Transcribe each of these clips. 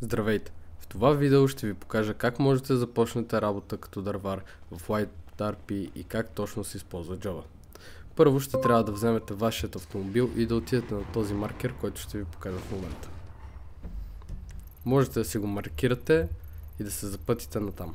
Здравейте! В това видео ще ви покажа как можете да започнете работа като дървар в LightRP и как точно се използва Java. Първо ще трябва да вземете вашият автомобил и да отидете на този маркер, който ще ви покажа в момента. Можете да си го маркирате и да се запътите натам.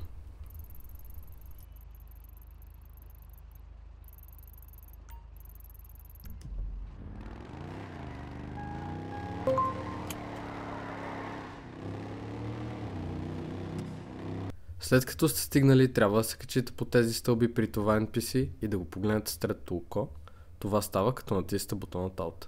След като сте стигнали, трябва да се качите по тези стълби при това NPC и да го погледнете с третото око. Това става като натиснете бутона Alt.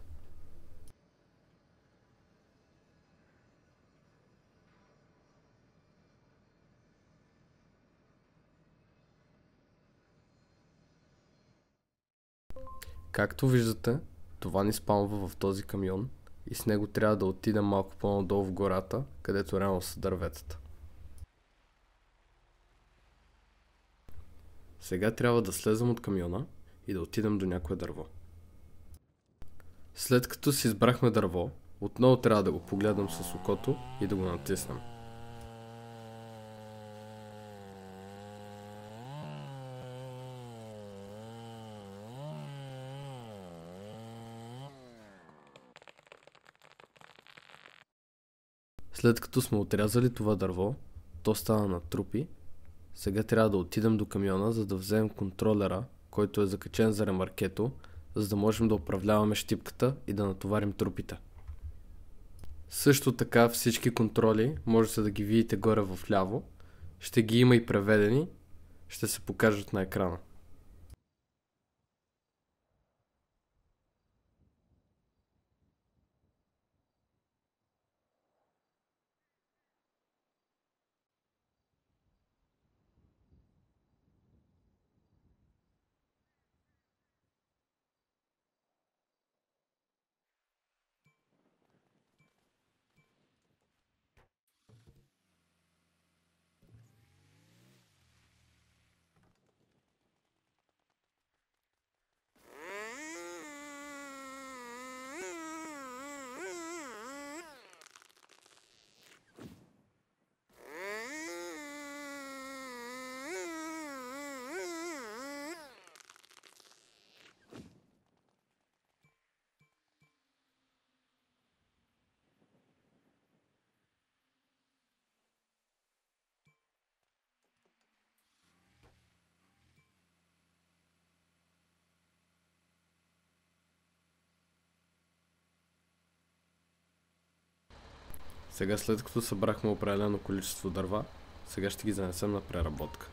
Както виждате, това ни спамва в този камион и с него трябва да отидем малко по-надолу в гората, където реално са дърветата. Сега трябва да слезем от камиона и да отидем до някое дърво. След като си избрахме дърво, отново трябва да го погледнем с окото и да го натиснем. След като сме отрязали това дърво, то стана на трупи. Сега трябва да отидем до камиона, за да вземем контролера, който е закачен за ремаркето, за да можем да управляваме щипката и да натоварим трупите. Също така всички контроли можете да ги видите горе в ляво. Ще ги има и преведени, ще се покажат на екрана. Сега, след като събрахме определено количество дърва, сега ще ги занесем на преработка.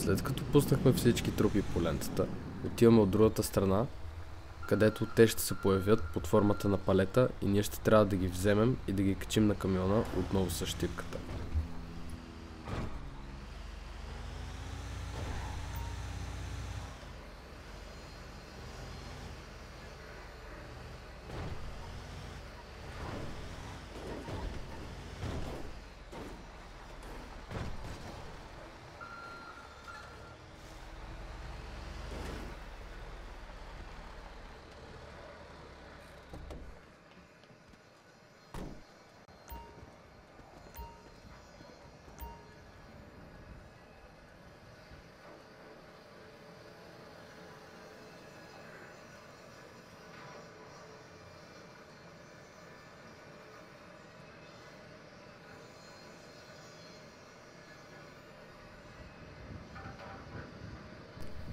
След като пуснахме всички трупи по лентата, отиваме от другата страна, където те ще се появят под формата на палета и ние ще трябва да ги вземем и да ги качим на камиона отново с щипката.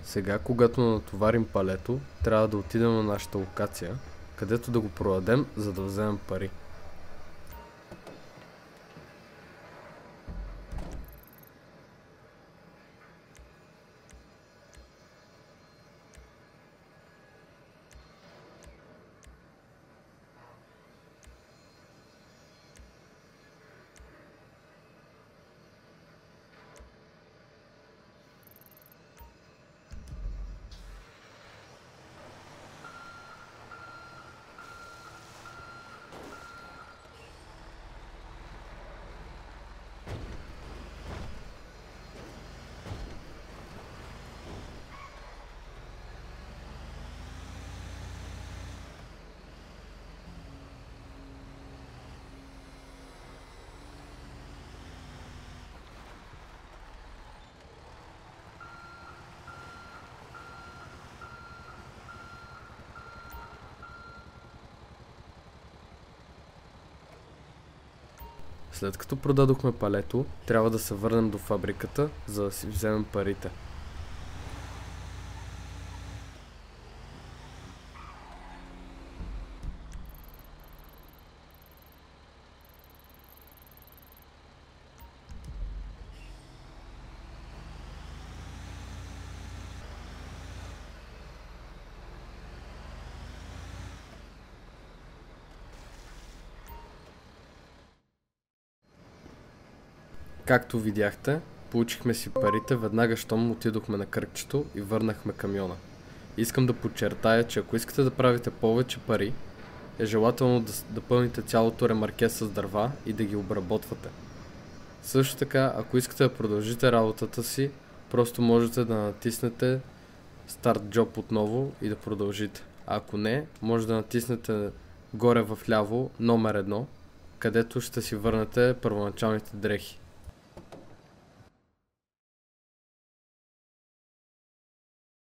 Сега, когато натоварим палето, трябва да отидем на нашата локация, където да го продадем, за да вземем пари. След като продадохме палето, трябва да се върнем до фабриката, за да си вземем парите. Както видяхте, получихме си парите веднага щом отидохме на кръгчето и върнахме камиона. Искам да подчертая, че ако искате да правите повече пари, е желателно да пълните цялото ремарке с дърва и да ги обработвате. Също така, ако искате да продължите работата си, просто можете да натиснете Start Job отново и да продължите. А ако не, може да натиснете горе в ляво номер 1, където ще си върнете първоначалните дрехи.